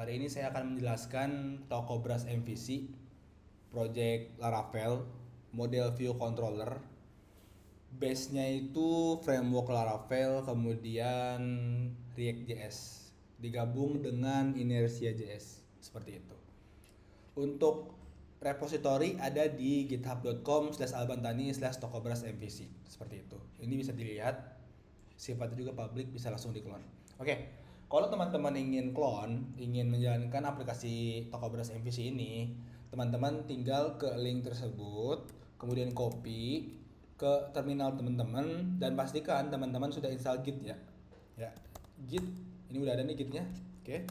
Hari ini saya akan menjelaskan toko beras MVC, project Laravel, model view controller. Base-nya itu framework Laravel, kemudian React.js, digabung dengan Inertia.js, seperti itu. Untuk repository ada di github.com/albantani/tokoberasmvc, seperti itu. Ini bisa dilihat, sifatnya juga public, bisa langsung di-clone. Oke, kalau teman-teman ingin clone, ingin menjalankan aplikasi Toko Beras MVC ini, teman-teman tinggal ke link tersebut, kemudian copy ke terminal teman-teman dan pastikan teman-teman sudah install Git ya. Ya, Git ini udah ada nih Gitnya. Oke.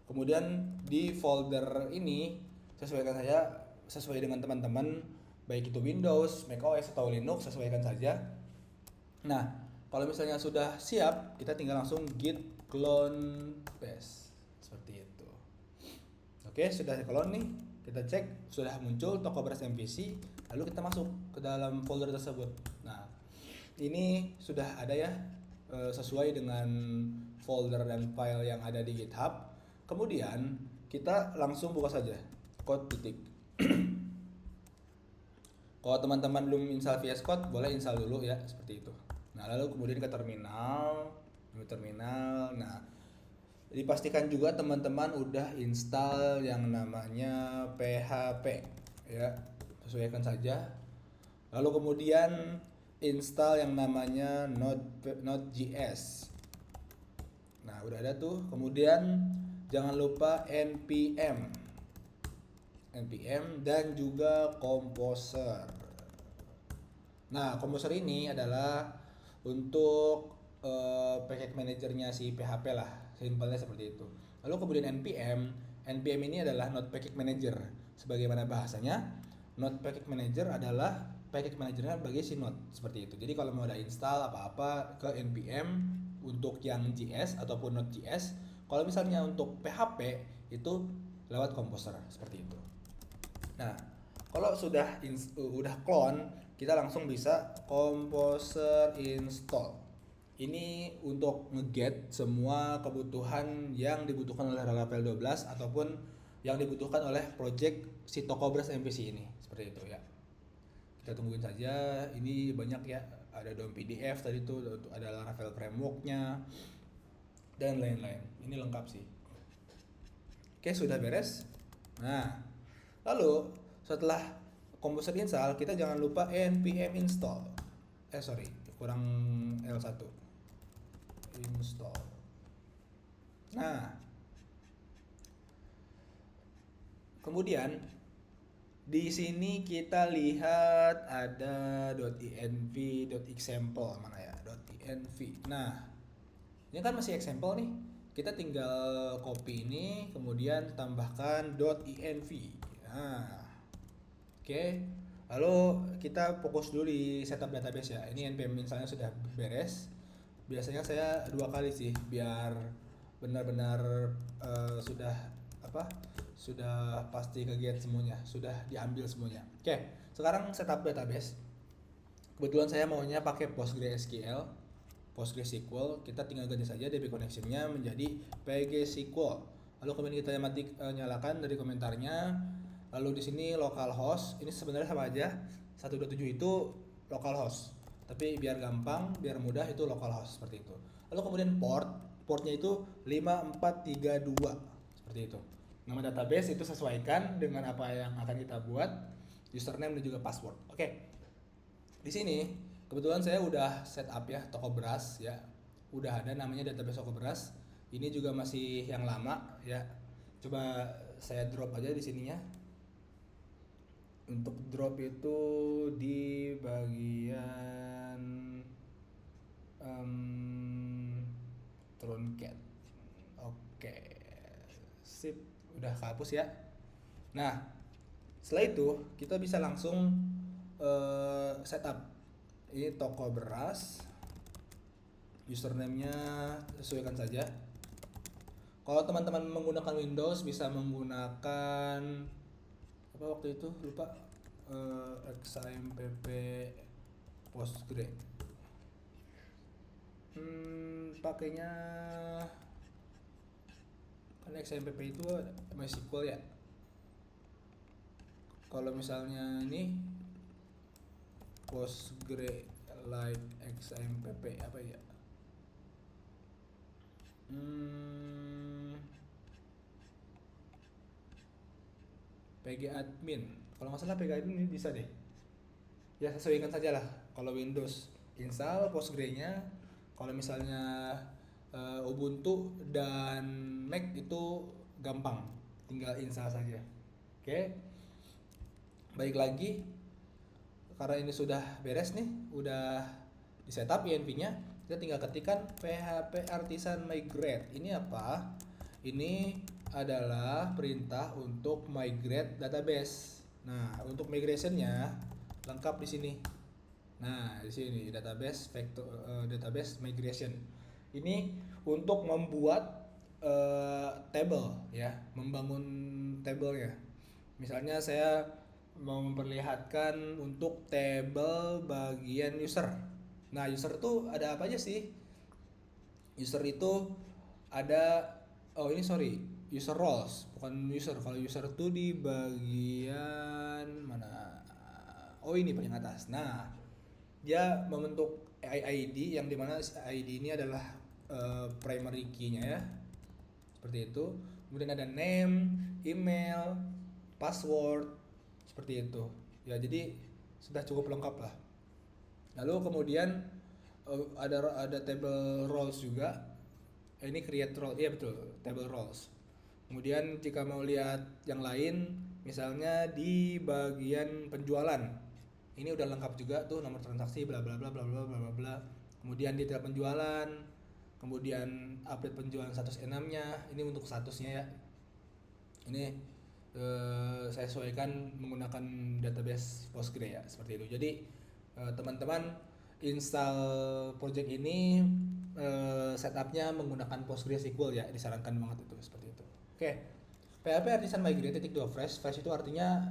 Kemudian di folder ini sesuaikan saja sesuai dengan teman-teman, baik itu Windows, macOS atau Linux, sesuaikan saja. Nah, kalau misalnya sudah siap, kita tinggal langsung git clone base seperti itu. Oke, sudah clone nih. Kita cek sudah muncul Toko Beras MVC, lalu kita masuk ke dalam folder tersebut. Nah, ini sudah ada ya, sesuai dengan folder dan file yang ada di GitHub. Kemudian kita langsung buka saja code titik. Kalau teman-teman belum install VS Code, boleh install dulu ya, seperti itu. Nah, lalu kemudian ke terminal. Nah, dipastikan juga teman-teman udah install yang namanya PHP ya, sesuaikan saja. Lalu kemudian install yang namanya Node.js. Nah, udah ada tuh. Kemudian jangan lupa npm dan juga Composer. Nah, Composer ini adalah untuk package manajernya si PHP lah, simpelnya seperti itu. Lalu kemudian npm ini adalah Node Package Manager. Sebagaimana bahasanya, Node Package Manager adalah package manajernya bagi si Node, seperti itu. Jadi kalau mau ada install apa-apa ke npm untuk yang JS ataupun Node.js, kalau misalnya untuk PHP itu lewat Composer, seperti itu. Nah, kalau udah clone, kita langsung bisa Composer install. Ini untuk nge-get semua kebutuhan yang dibutuhkan oleh Laravel 12 ataupun yang dibutuhkan oleh project si Toko Beras MVC ini, seperti itu ya. Kita tungguin saja. Ini banyak ya, ada DOM PDF tadi tuh, ada Laravel frameworknya dan lain-lain. Ini lengkap sih. Oke, sudah beres. Nah, lalu setelah Composer install, kita jangan lupa npm install. Kurang L1. Install. Nah, kemudian di sini kita lihat ada .env, .example mana ya? .env. Nah, ini kan masih example nih. Kita tinggal copy ini, kemudian tambahkan .env. Nah, oke. Lalu kita fokus dulu di setup database ya. Ini npm installnya sudah beres. Biasanya saya 2 kali sih biar benar-benar sudah sudah pasti ke-get semuanya, sudah diambil semuanya. Oke, sekarang setup database. Kebetulan saya maunya pakai PostgreSQL. Kita tinggal ganti saja DB connection-nya menjadi PGSQL. Lalu kemudian kita nyalakan dari komentarnya. Lalu di sini localhost, ini sebenarnya sama aja. 127 itu localhost. Tapi biar gampang, biar mudah itu localhost, seperti itu. Lalu kemudian portnya itu 5432, seperti itu. Nama database itu sesuaikan dengan apa yang akan kita buat, username dan juga password. Oke. Di sini kebetulan saya udah setup ya Toko Beras ya. Udah ada namanya database Toko Beras. Ini juga masih yang lama ya. Coba saya drop aja di sininya. Untuk drop itu di bagian Truncate. Oke, sip, udah kehapus ya. Nah, setelah itu kita bisa langsung setup. Ini Toko Beras, username-nya sesuaikan saja. Kalau teman-teman menggunakan Windows bisa menggunakan apa waktu itu lupa, XAMPP Postgre. Pakainya Kan XMPP itu MySQL ya. Kalau misalnya ini Postgre like XMPP apa ya? PG admin. Kalau nggak salah PG admin ini bisa deh. Ya sesuaikan saja lah. Kalau Windows install Postgre-nya. Kalau misalnya Ubuntu dan Mac itu gampang, tinggal install saja. Oke, baik lagi karena ini sudah beres nih, udah di setup INV-nya, kita tinggal ketikkan php artisan migrate. Ini apa? Ini adalah perintah untuk migrate database. Nah, untuk migration-nya lengkap di sini. Nah, di sini database migration. Ini untuk membuat table ya, membangun tabelnya. Misalnya saya mau memperlihatkan untuk table bagian user. Nah, user tuh ada apa aja sih? User itu ada user roles, bukan user. Kalau user tuh di bagian mana? Oh, ini paling atas. Nah, dia membentuk ID yang dimana ID ini adalah primary key-nya ya, seperti itu. Kemudian ada name, email, password, seperti itu ya. Jadi sudah cukup lengkap lah. Lalu kemudian ada table roles juga. Ini create role, iya betul, table roles. Kemudian jika mau lihat yang lain, misalnya di bagian penjualan, ini udah lengkap juga tuh, nomor transaksi bla bla bla bla bla bla bla. Kemudian detail penjualan, kemudian update penjualan status enamnya. Ini untuk statusnya ya. Ini saya sesuaikan menggunakan database Postgre ya, seperti itu. Jadi teman-teman install project ini setupnya menggunakan PostgreSQL ya, disarankan banget itu, seperti itu. Oke, PHP Artisan Migrate .2 fresh. Fresh itu artinya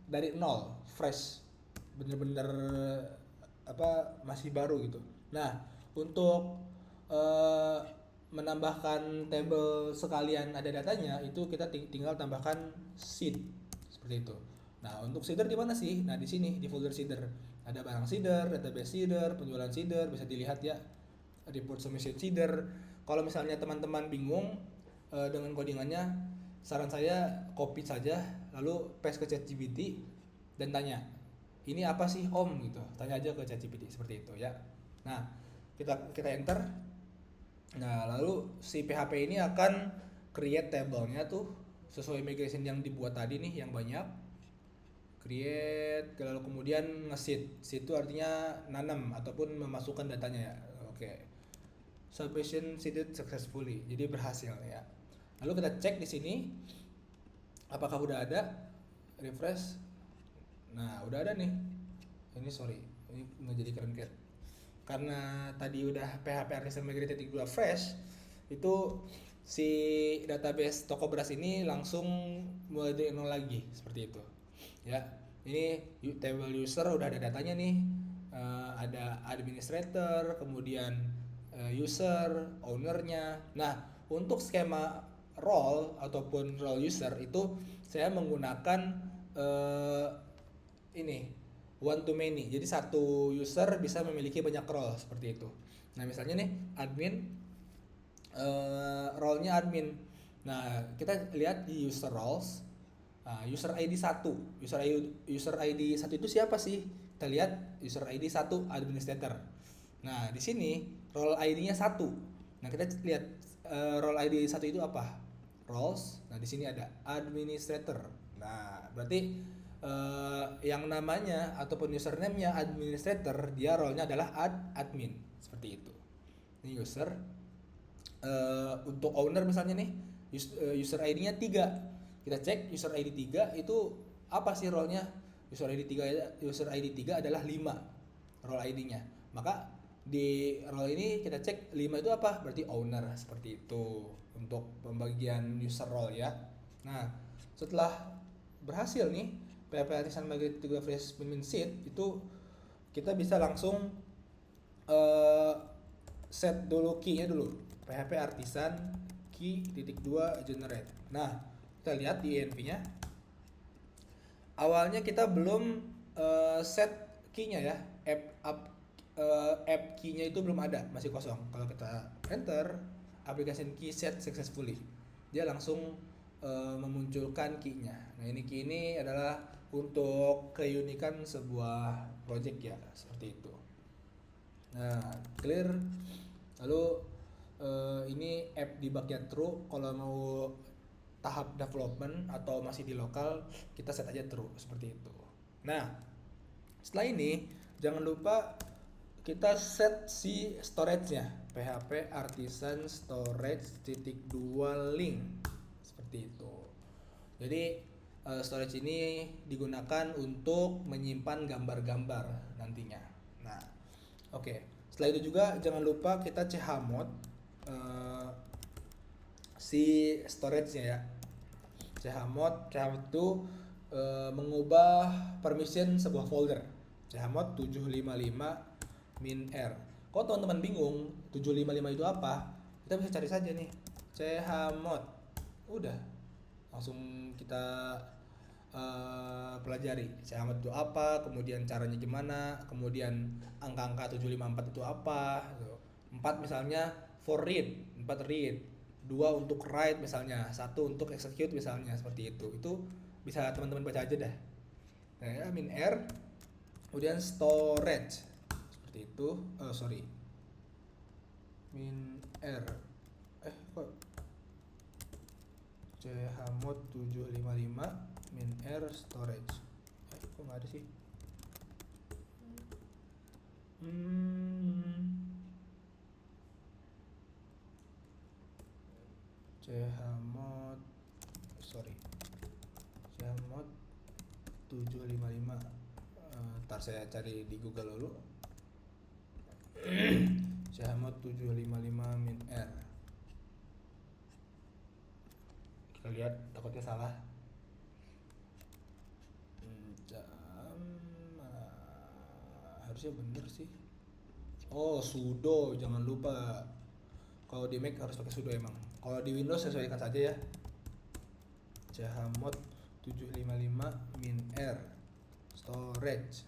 dari nol, fresh, bener-bener masih baru gitu. Nah, untuk menambahkan table sekalian ada datanya, itu kita tinggal tambahkan seed seperti itu. Nah, untuk seeder di mana sih? Nah, di sini di folder seeder ada barang seeder, database seeder, penjualan seeder, bisa dilihat ya, report submission seeder. Kalau misalnya teman-teman bingung dengan codingannya, saran saya copy saja lalu paste ke ChatGPT dan tanya, ini apa sih Om gitu, tanya aja ke ChatGPT seperti itu ya. Nah, kita enter. Nah, lalu si PHP ini akan create table-nya tuh sesuai migration yang dibuat tadi nih, yang banyak. Create, lalu kemudian nge-seed. Seed itu artinya nanam ataupun memasukkan datanya ya. Oke. Submission seeded successfully. Jadi berhasil ya. Lalu kita cek di sini apakah udah ada. Refresh. Nah, udah ada nih. Ini nggak jadi keren-keren. Karena tadi udah PHP Artisan Migrate .2 fresh, itu si database toko beras ini langsung mulai dari nol lagi, seperti itu ya. Ini table user udah ada datanya nih, ada administrator, kemudian user, ownernya. Nah, untuk skema role ataupun role user itu saya menggunakan ini one to many. Jadi satu user bisa memiliki banyak role seperti itu. Nah, misalnya nih admin, role-nya admin. Nah, kita lihat di user roles. Nah, user ID 1. User ID 1 itu siapa sih? Kita lihat user ID 1 administrator. Nah, di sini role ID-nya 1. Nah, kita lihat role ID 1 itu apa? Roles. Nah, di sini ada administrator. Nah, berarti yang namanya ataupun username-nya administrator, dia role-nya adalah admin, seperti itu. Ini user. Untuk owner misalnya nih, user ID-nya 3. Kita cek user ID 3 itu apa sih role-nya? User ID 3 adalah 5 role ID-nya. Maka di role ini kita cek 5 itu apa? Berarti owner, seperti itu untuk pembagian user role ya. Nah, setelah berhasil nih PHP Artisan Migrate .2 fresh seed, itu kita bisa langsung set dulu key-nya dulu. PHP Artisan key titik 2 generate. Nah, kita lihat di env-nya. Awalnya kita belum set key-nya ya. App key-nya itu belum ada, masih kosong. Kalau kita enter application key set successfully, dia langsung memunculkan key-nya. Nah, ini key ini adalah untuk keunikan sebuah project ya, seperti itu. Nah, clear. Lalu ini app debug-nya true. Kalau mau tahap development atau masih di lokal, kita set aja true seperti itu. Nah, setelah ini jangan lupa kita set si storage-nya, php artisan storage titik 2 link seperti itu. Jadi storage ini digunakan untuk menyimpan gambar-gambar nantinya. Nah, oke. Setelah itu juga jangan lupa kita chmod si storage-nya ya. Chmod itu mengubah permission sebuah folder. Chmod 755 min_r. Kalau teman-teman bingung 755 itu apa, kita bisa cari saja nih chmod. Udah, langsung kita pelajari chmod itu apa, kemudian caranya gimana, kemudian angka-angka 754 itu apa. 4 misalnya for read, 4 read, 2 untuk write misalnya, 1 untuk execute misalnya, seperti itu. Itu bisa teman-teman baca aja dah. Nah, ya, min_r, kemudian storage seperti itu. Min_r kok chmod 755 min_r storage kok nggak ada sih. chmod 755. Ntar saya cari di Google dulu. chmod 755 min_r. Kita lihat, takutnya salah. Harusnya bener sih. Oh, sudo, jangan lupa. Kalau di Mac harus pakai sudo emang. Kalau di Windows sesuaikan saja ya. chmod 755 min_r storage.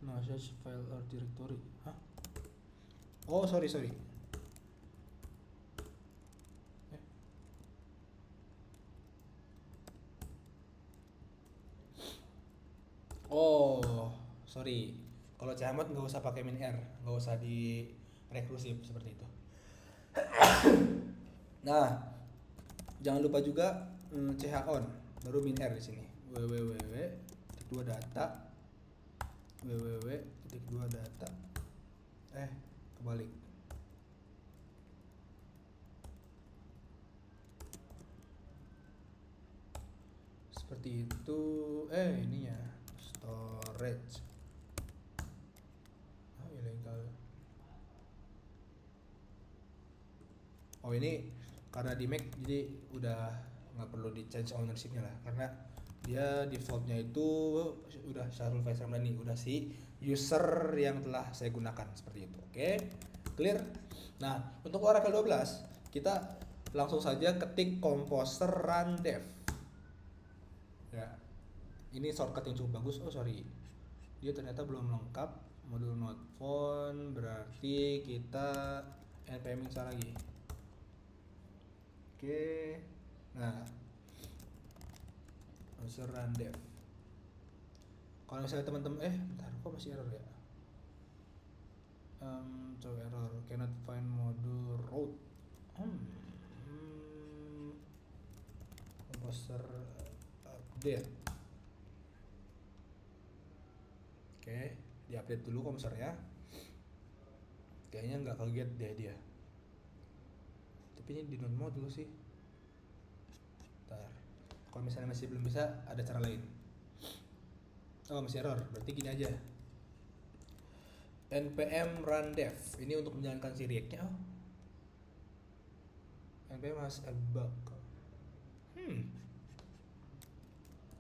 No such file or directory. Hah? Oh, sorry. Oh, sorry. Kalau chmod nggak usah pakai min_r, nggak usah di rekursif seperti itu. Nah, jangan lupa juga chon, baru min_r di sini. www.data www.data kebalik. Seperti itu. Ininya storage. Illegal. Oh, ini karena di Mac jadi udah nggak perlu di change ownership-nya lah, karena dia defaultnya itu udah Syahrul Faisal Ramdhani, udah si user yang telah saya gunakan seperti itu. Oke, clear. Nah, untuk Oracle 12 kita langsung saja ketik composer run dev ya. Ini shortcut yang cukup bagus. Dia ternyata belum lengkap. Modul not found, berarti kita npm install lagi. Oke. Nah, composer run dev. Kalau misalnya teman-teman bentar, kok masih error ya? Coba error, cannot find module root. Composer update. Oke, di-update dulu komposernya. Kayaknya nggak kaget deh dia. Tapi ini di non module sih. Bentar. Kalau misalnya masih belum bisa, ada cara lain. Oh, masih error. Berarti gini aja. npm run dev. Ini untuk menjalankan si React-nya. npm has a bug.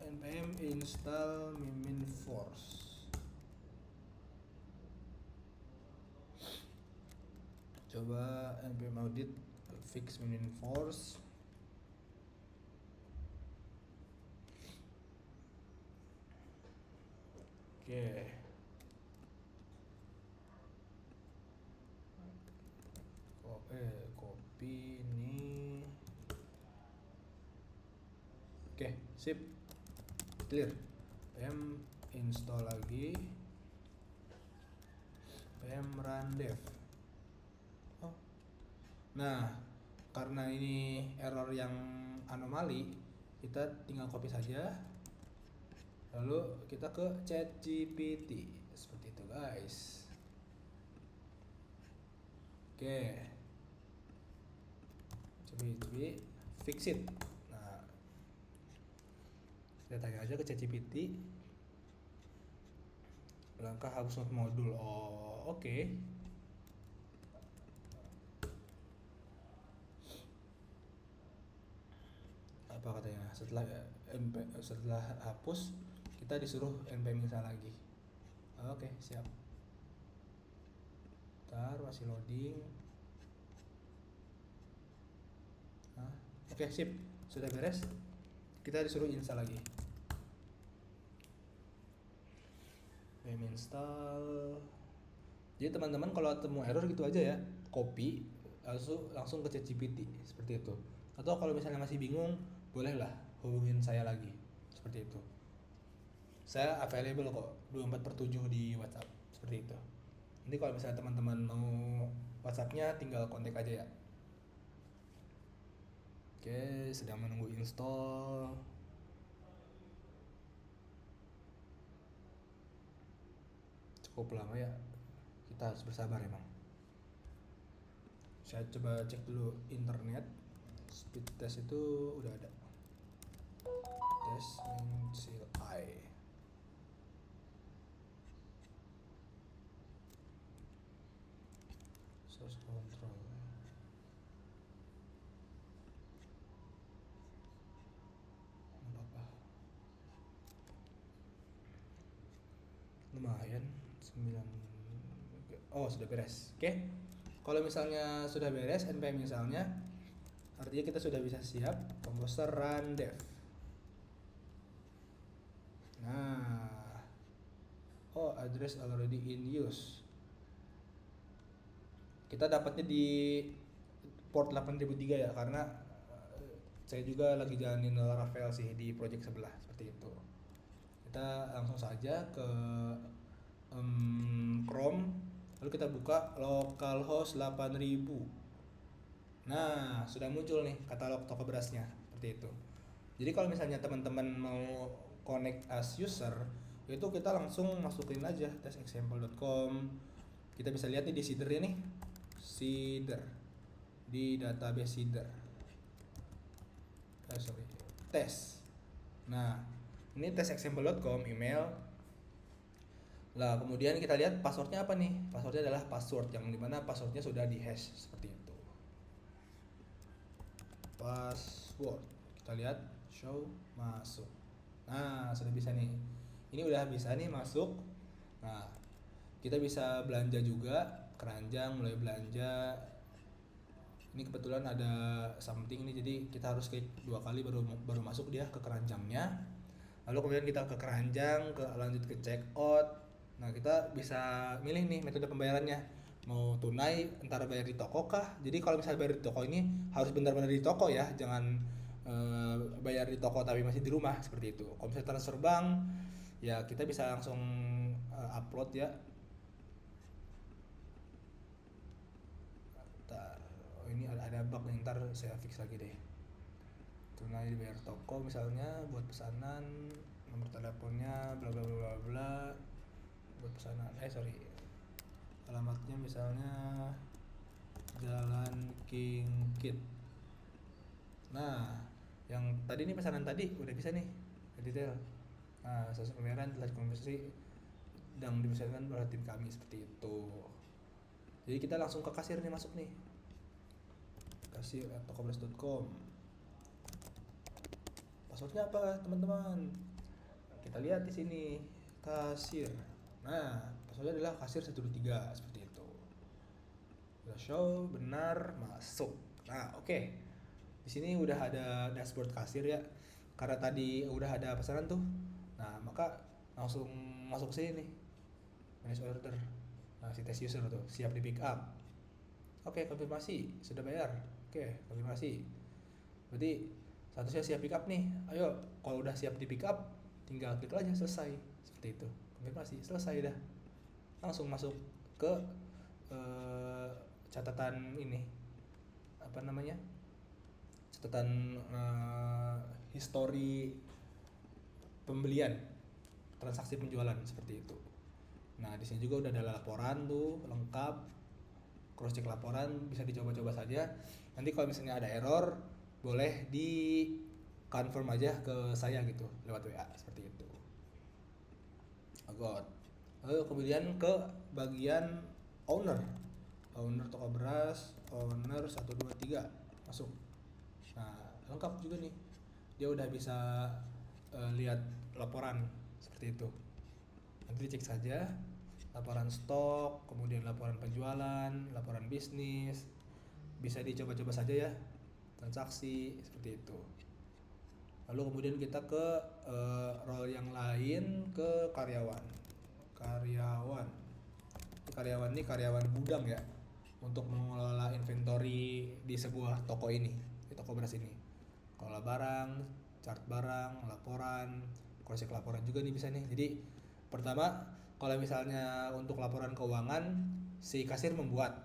npm install miminforce. Coba npm audit fix miminforce. Oke. Copy ini. Oke, sip. Clear. Pm install lagi. Pm run dev. Oh. Nah, karena ini error yang anomali, kita tinggal copy saja. Lalu kita ke ChatGPT. Seperti itu, guys. Oke. Coba fix it. Nah, kita tanya aja ke ChatGPT. Langkah hapus not modul. Oh, oke. Apa katanya? Setelah hapus, kita disuruh npm install lagi. Oke, siap. Ntar masih loading. Oke, sip. Sudah beres. Kita disuruh install lagi. Npm install. Jadi teman-teman kalau ketemu error gitu aja ya, copy langsung ke ChatGPT seperti itu. Atau kalau misalnya masih bingung, bolehlah hubungin saya lagi seperti itu. Saya available kok 24/7 di WhatsApp seperti itu. Nanti kalau misalnya teman-teman mau WhatsAppnya tinggal kontak aja ya. Oke, sedang menunggu install. Cukup lama ya. Kita harus bersabar emang. Saya coba cek dulu internet. Speed test itu udah ada. Test CLI. Source control. Apa? Lumayan 9. Oh, sudah beres. Oke. Kalau misalnya sudah beres npm misalnya, artinya kita sudah bisa siap Composer run dev. Nah, oh, address already in use. Kita dapatnya di port 8003 ya, karena saya juga lagi jalanin Laravel sih di project sebelah seperti itu. Kita langsung saja ke Chrome, lalu kita buka localhost 8000. Nah, sudah muncul nih katalog toko berasnya seperti itu. Jadi kalau misalnya teman-teman mau connect as user, itu kita langsung masukin aja testexample.com. Kita bisa lihat nih di seeder nih. Seeder di database seeder. Tes. Nah, ini testexample.com email. Lah, kemudian kita lihat passwordnya apa nih? Passwordnya adalah password yang dimana passwordnya sudah di hash seperti itu. Password. Kita lihat show masuk. Nah, sudah bisa nih. Ini udah bisa nih masuk. Nah, kita bisa belanja juga, keranjang mulai belanja. Ini kebetulan ada something nih, jadi kita harus klik 2 kali baru masuk dia ke keranjangnya. Lalu kemudian kita ke keranjang, lanjut ke checkout. Nah, kita bisa milih nih metode pembayarannya. Mau tunai, entar bayar di toko kah? Jadi kalau misalnya bayar di toko ini harus benar-benar di toko ya, jangan bayar di toko tapi masih di rumah seperti itu. Kalau misalnya transfer bank, ya kita bisa langsung upload ya. Ini ada bug nih, ntar saya fix lagi deh. Tunai bayar toko misalnya buat pesanan, nomor teleponnya bla bla bla bla buat pesanan. Alamatnya misalnya Jalan King Kid. Nah, yang tadi nih pesanan tadi udah bisa nih detail. Nah, status pembayaran telah dikonfirmasi dan dipersiapkan oleh tim kami seperti itu. Jadi kita langsung ke kasir nih, masuk nih. Kasir@tokoberas.com. Passwordnya apa teman-teman? kita lihat di sini kasir. Nah, passwordnya adalah kasir 123 seperti itu. Kita show benar masuk. Nah, oke. Di sini udah ada dashboard kasir ya. Karena tadi udah ada pesanan tuh. Nah, maka langsung masuk ke sini nih. Manage order. Nah, si test user tuh siap di pick up. Oke, konfirmasi, sudah bayar. Oke, konfirmasi. Berarti statusnya siap pick up nih. Ayo, kalau udah siap di pick up, tinggal klik aja selesai. Seperti itu. Konfirmasi, selesai dah. Langsung masuk ke catatan ini. Apa namanya? Catatan history pembelian, transaksi penjualan seperti itu. Nah, di sini juga udah ada laporan tuh lengkap, cross check laporan, bisa dicoba-coba saja. Nanti kalau misalnya ada error, boleh di confirm aja ke saya gitu lewat WA seperti itu. Agot. Lalu kemudian ke bagian owner toko beras, owner 123 masuk. Nah, lengkap juga nih. Dia udah bisa lihat laporan seperti itu. Nanti dicek saja laporan stok, kemudian laporan penjualan, laporan bisnis. Bisa dicoba-coba saja ya transaksi seperti itu. Lalu kemudian kita ke role yang lain, ke karyawan. Karyawan ini karyawan gudang ya, untuk mengelola inventory di sebuah toko ini, di toko beras ini. Kelola barang, chart barang, laporan, cross check laporan juga nih bisa nih. Jadi pertama, kalau misalnya untuk laporan keuangan si kasir membuat.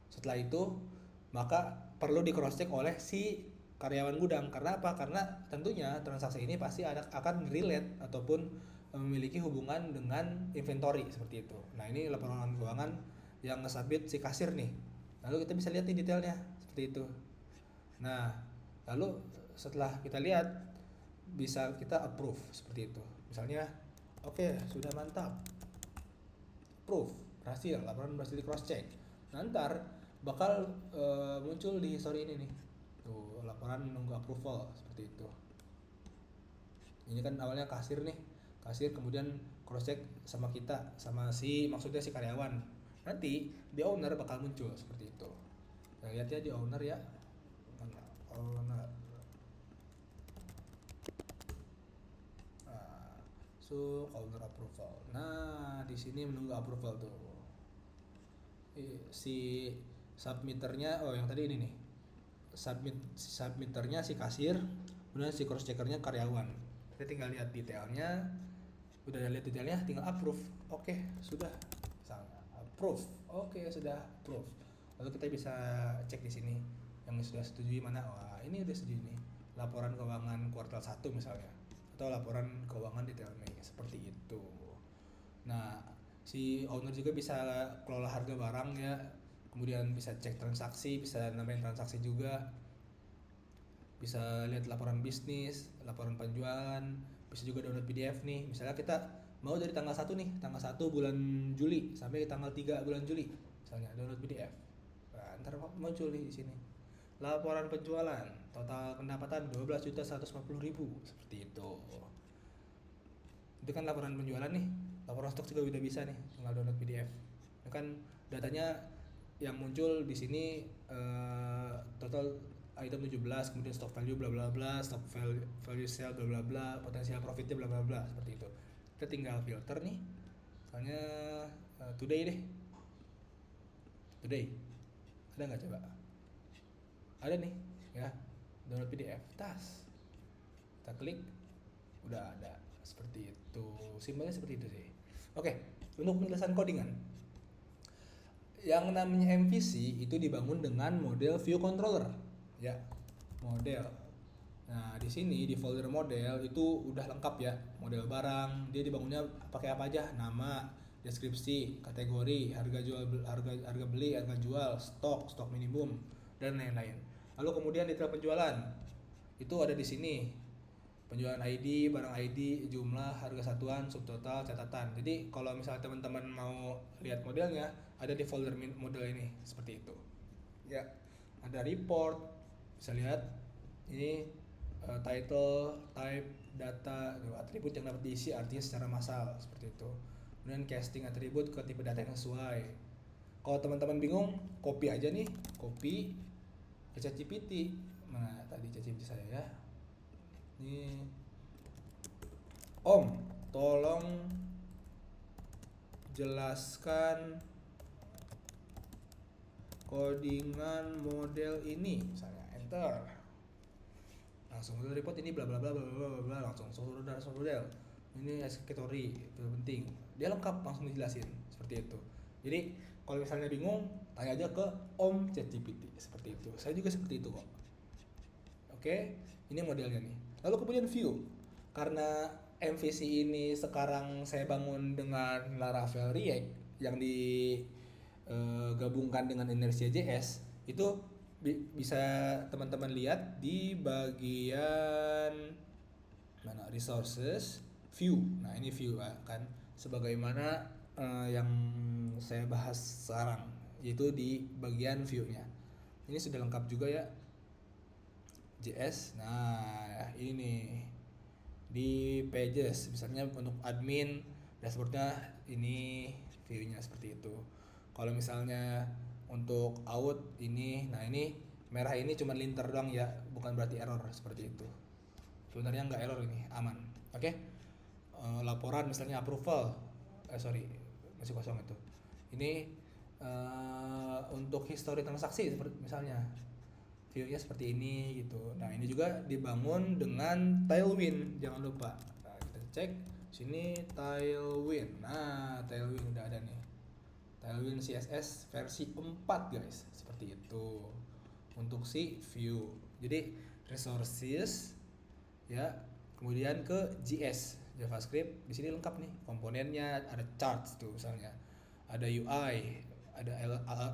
Setelah itu maka perlu di cross check oleh si karyawan gudang. Karena apa? Karena tentunya transaksi ini pasti akan relate ataupun memiliki hubungan dengan inventory seperti itu. Nah, ini laporan keuangan yang nge-submit si kasir nih. Lalu kita bisa lihat nih detailnya seperti itu. Nah, lalu setelah kita lihat bisa kita approve seperti itu. Misalnya, oke, sudah mantap. Approve, berhasil, laporan berhasil di cross check. Nanti bakal muncul di history ini nih. Tuh, laporan menunggu approval seperti itu. Ini kan awalnya kasir nih. Kasir kemudian cross check sama kita, sama maksudnya si karyawan. Nanti di owner bakal muncul seperti itu. Nah, lihat ya di owner ya. Owner. Owner approval. Nah, di sini menunggu approval tuh. Si submitternya, yang tadi ini nih. Submitternya si kasir, kemudian si cross checkernya karyawan. Kita tinggal lihat detailnya. Udah lihat detailnya, tinggal approve. Oke, sudah. Misalnya approve. Oke, sudah approve. Lalu kita bisa cek di sini yang sudah setujui mana. Wah, ini udah setuju nih. Laporan keuangan kuartal 1 misalnya, atau laporan keuangan detail Mei seperti itu. Nah, si owner juga bisa kelola harga barang ya. Kemudian bisa cek transaksi, bisa nambahin transaksi juga. Bisa lihat laporan bisnis, laporan penjualan, bisa juga download PDF nih. Misalnya kita mau dari tanggal 1 nih, tanggal 1 bulan Juli sampai tanggal 3 bulan Juli. Misalnya download PDF. Nah, ntar muncul nih di sini. Laporan penjualan, total pendapatan 12.150.000 seperti itu. Itu kan laporan penjualan nih. Laporan stok juga udah bisa nih, tinggal download PDF. Ini kan datanya yang muncul di sini total item 17, kemudian stock value bla bla bla, stock value sale bla bla bla, potensial profitnya bla bla bla seperti itu. Kita tinggal filter nih. Misalnya today deh. Today. Ada nggak coba? Ada nih, ya. Download PDF, tas. Kita klik, udah ada seperti itu. Simpelnya seperti itu sih. Oke, untuk penjelasan codingan. Yang namanya MVC itu dibangun dengan model view controller. Ya, model. Nah, di sini di folder model itu udah lengkap ya. Model barang, dia dibangunnya pakai apa aja? Nama, deskripsi, kategori, harga beli, harga jual, stok minimum dan lain-lain. Lalu kemudian detail penjualan. Itu ada di sini. Penjualan ID, barang ID, jumlah, harga satuan, subtotal, catatan. Jadi kalau misalnya teman-teman mau lihat modelnya, ada di folder model ini seperti itu. Ya, ada report, bisa lihat ini title, type, data, atribut yang dapat diisi artinya secara massal seperti itu. Kemudian casting atribut ke tipe data yang sesuai. Kalau teman-teman bingung, copy aja nih, copy ke ChatGPT. Mana tadi ChatGPT saya ya? Ini Om, tolong jelaskan codingan model ini, misalnya enter. Langsung model report ini bla bla bla bla bla bla, langsung suruh model. Ini executory, itu penting. Dia lengkap langsung dijelasin seperti itu. Jadi kalau misalnya bingung, tanya aja ke Om ChatGPT seperti itu. Saya juga seperti itu kok. Oke, ini modelnya nih. Lalu kemudian view. Karena MVC ini sekarang saya bangun dengan Laravel React yang digabungkan dengan Inertia JS, itu bisa teman-teman lihat di bagian mana resources view. Nah, ini view kan sebagaimana yang saya bahas sekarang, yaitu di bagian view-nya. Ini sudah lengkap juga ya JS. Nah, ini nih di pages misalnya untuk admin dashboardnya ini view-nya seperti itu. Kalau misalnya untuk out ini, nah ini merah ini cuma linter doang ya, bukan berarti error seperti itu. Sebenarnya nggak error ini, aman. Oke. Laporan misalnya approval, sorry masih kosong itu. Ini untuk history transaksi seperti misalnya view-nya seperti ini gitu. Nah, ini juga dibangun dengan Tailwind, jangan lupa. Nah, kita cek sini Tailwind. Nah, Tailwind udah ada nih. Tailwind CSS versi 4 guys, seperti itu. Untuk si view. Jadi resources ya, kemudian ke JS JavaScript, di sini lengkap nih komponennya, ada charts tuh misalnya. Ada UI, ada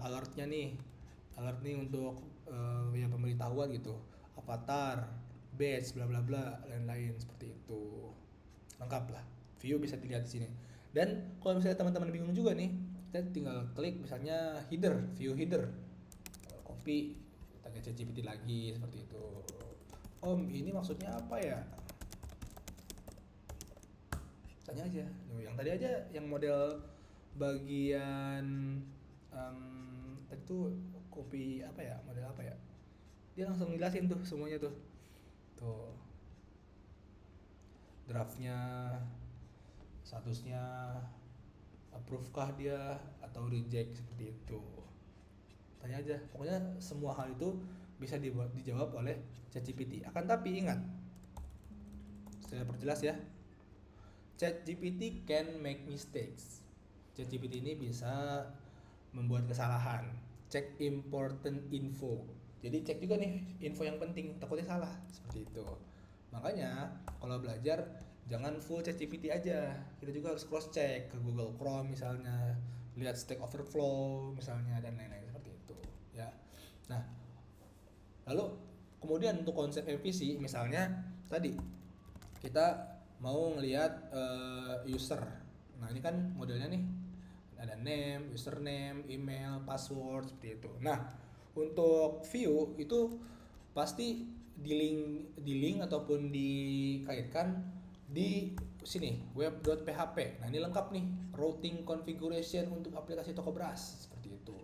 alertnya nih. Alert nih untuk ya pemberitahuan gitu, avatar, badge, bla bla bla, lain-lain seperti itu. Lengkap lah. View bisa dilihat di sini. Dan kalau misalnya teman-teman bingung juga nih, kita tinggal klik misalnya header, view header. Copy, tanya ChatGPT lagi seperti itu. Om, ini maksudnya apa ya? Tanya aja. Yang tadi aja yang model bagian itu copy apa ya, model apa ya, dia langsung jelasin tuh semuanya tuh draftnya, statusnya approve kah dia atau reject seperti itu. Tanya aja, pokoknya semua hal itu bisa dijawab oleh ChatGPT. Akan tapi ingat, saya perjelas ya, ChatGPT can make mistakes. ChatGPT ini bisa membuat kesalahan. Cek important info. Jadi cek juga nih info yang penting, takutnya salah seperti itu. Makanya kalau belajar jangan full ChatGPT aja. Kita juga harus cross check ke Google Chrome misalnya, lihat Stack Overflow misalnya dan lain-lain seperti itu ya. Nah, lalu kemudian untuk konsep MVC misalnya tadi kita mau ngelihat user. Nah, ini kan modelnya nih ada name, username, email, password seperti itu. Nah, untuk view itu pasti di link ataupun dikaitkan di sini web.php. Nah, ini lengkap nih, routing configuration untuk aplikasi toko beras seperti itu.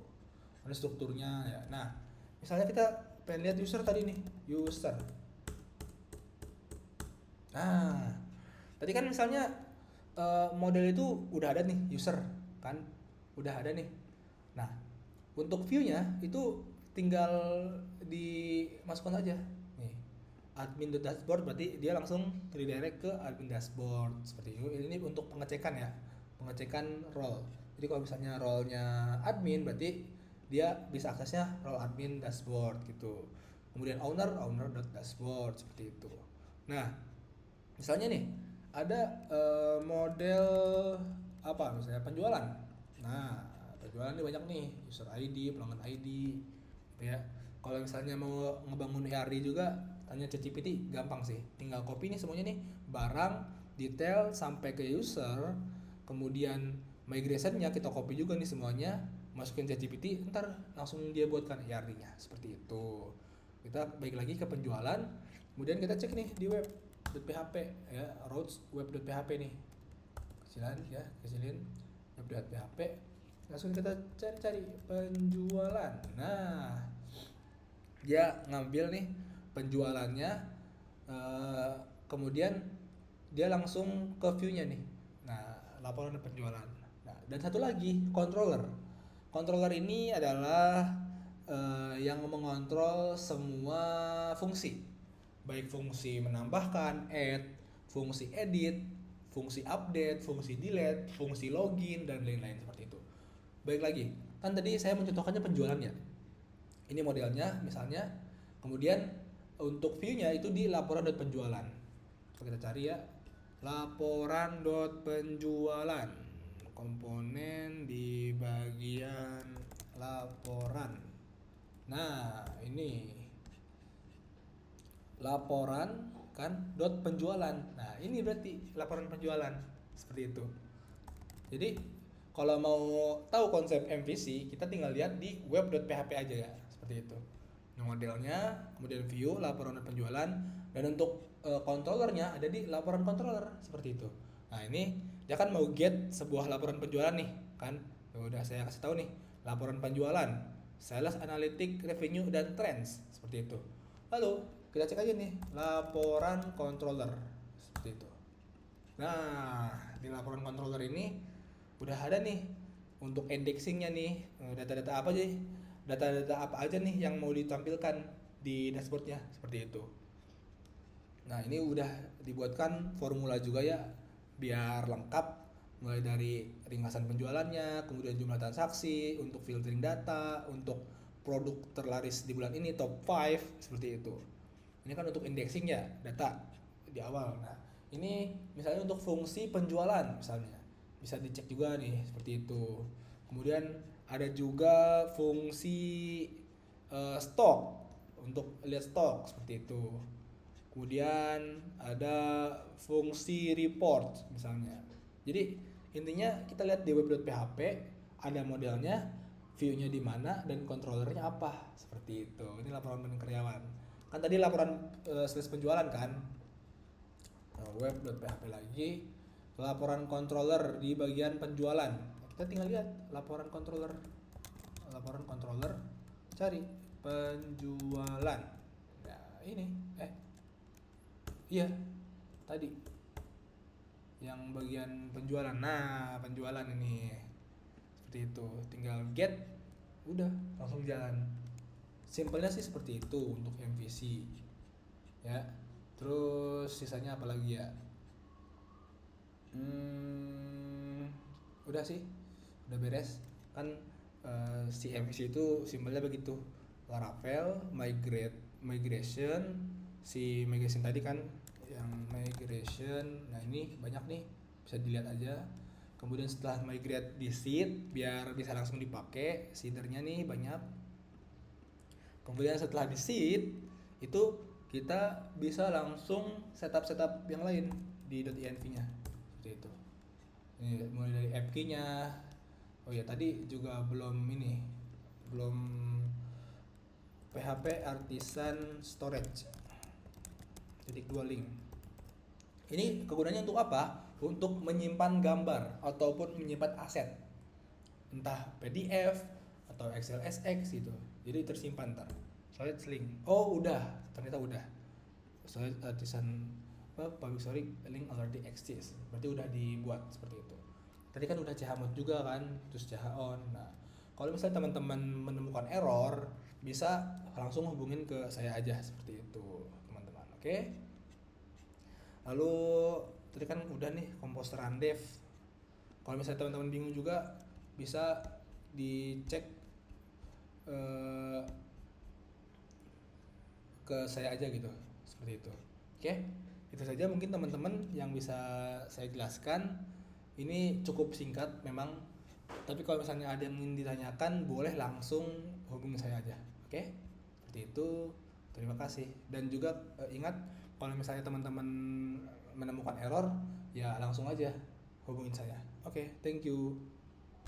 Ada strukturnya ya. Nah, misalnya kita pengen lihat user tadi nih, user. Nah, tadi kan misalnya model itu udah ada nih user kan, udah ada nih. Nah, untuk view-nya itu tinggal dimasukkan aja nih admin dashboard, berarti dia langsung redirect ke admin dashboard seperti itu. Ini untuk pengecekan ya, pengecekan role. Jadi kalau misalnya role-nya admin, berarti dia bisa aksesnya role admin dashboard gitu. Kemudian owner.dashboard seperti itu. Nah, misalnya nih ada model apa misalnya penjualan. Nah, penjualan ini banyak nih, user ID, pelanggan ID gitu ya. Kalau misalnya mau ngebangun ERD juga, tanya ChatGPT, gampang sih. Tinggal copy nih semuanya nih, barang, detail sampai ke user, kemudian migration-nya kita copy juga nih semuanya, masukin ChatGPT, ntar langsung dia buatkan ERD-nya seperti itu. Kita balik lagi ke penjualan, kemudian kita cek nih di web.php ya, routes web.php nih, kecilin web.php, langsung kita cari penjualan. Nah, dia ngambil nih penjualannya, kemudian dia langsung ke view-nya nih. Nah, laporan penjualan. Nah, dan satu lagi controller. Controller ini adalah yang mengontrol semua fungsi, baik fungsi menambahkan, add, fungsi edit, fungsi update, fungsi delete, fungsi login, dan lain-lain seperti itu. Baik lagi, kan tadi saya mencontohkannya penjualan ya. Ini modelnya misalnya, kemudian untuk view-nya itu di laporan.penjualan. So, kita cari ya, laporan.penjualan, komponen di bagian laporan. Nah, ini laporan kan .penjualan. Nah, ini berarti laporan penjualan seperti itu. Jadi kalau mau tahu konsep MVC, kita tinggal lihat di web.php aja ya, seperti itu. Nah, modelnya, kemudian view, laporan penjualan, dan untuk controllernya ada di laporan controller seperti itu. Nah, ini dia kan mau get sebuah laporan penjualan nih, kan? Udah saya kasih tahu nih, laporan penjualan, sales analytic, revenue, dan trends seperti itu. Lalu kita cek aja nih laporan controller seperti itu. Nah, di laporan controller ini udah ada nih untuk indexingnya nih, data-data apa aja, data-data apa aja nih yang mau ditampilkan di dashboardnya seperti itu. Nah, ini udah dibuatkan formula juga ya, biar lengkap, mulai dari ringkasan penjualannya, kemudian jumlah transaksi, untuk filtering data, untuk produk terlaris di bulan ini top 5 seperti itu. Ini kan untuk indexing ya, data di awal. Nah, ini misalnya untuk fungsi penjualan misalnya, bisa dicek juga nih seperti itu. Kemudian ada juga fungsi stok, untuk lihat stok seperti itu. Kemudian ada fungsi report misalnya. Jadi intinya kita lihat di web.php ada modelnya, view-nya di mana, dan controllernya apa seperti itu. Ini laporan karyawan. Kan tadi laporan sales penjualan kan. Nah, web.php lagi, laporan controller di bagian penjualan. Kita tinggal lihat laporan controller, cari penjualan. Nah, ini iya tadi yang bagian penjualan. Nah, penjualan ini seperti itu, tinggal get, udah langsung jalan. Simpelnya sih seperti itu untuk MVC ya. Terus sisanya apa lagi ya? Udah sih, udah beres kan. Si MVC itu simpelnya begitu, Laravel, migration, si migration tadi kan yang migration. Nah, ini banyak nih, bisa dilihat aja. Kemudian setelah migrate di seed, biar bisa langsung dipakai seedernya nih banyak. Kemudian setelah di seed itu kita bisa langsung setup yang lain di .env-nya seperti itu. Ini mulai dari app key-nya. Oh ya, tadi juga belum PHP Artisan Storage. Titik 2 link. Ini kegunaannya untuk apa? Untuk menyimpan gambar ataupun menyimpan aset, entah PDF atau Excel SX gitu. Jadi tersimpan ntar. Storage link. Oh, ternyata udah. Storage Artisan public storage link already exists. Berarti udah dibuat seperti itu. Tadi kan udah chmod juga kan, terus chon. Nah, kalau misalnya teman-teman menemukan error, bisa langsung hubungin ke saya aja seperti itu, teman-teman. Oke. Lalu tadi kan udah nih Composer Undev. Kalau misalnya teman-teman bingung juga, bisa dicek ke saya aja gitu, seperti itu. Oke. Itu saja mungkin teman-teman yang bisa saya jelaskan. Ini cukup singkat memang, tapi kalau misalnya ada yang ingin ditanyakan, boleh langsung hubungi saya aja. Oke? Seperti itu. Terima kasih. Dan juga ingat, kalau misalnya teman-teman menemukan error, ya langsung aja hubungin saya. Oke, thank you.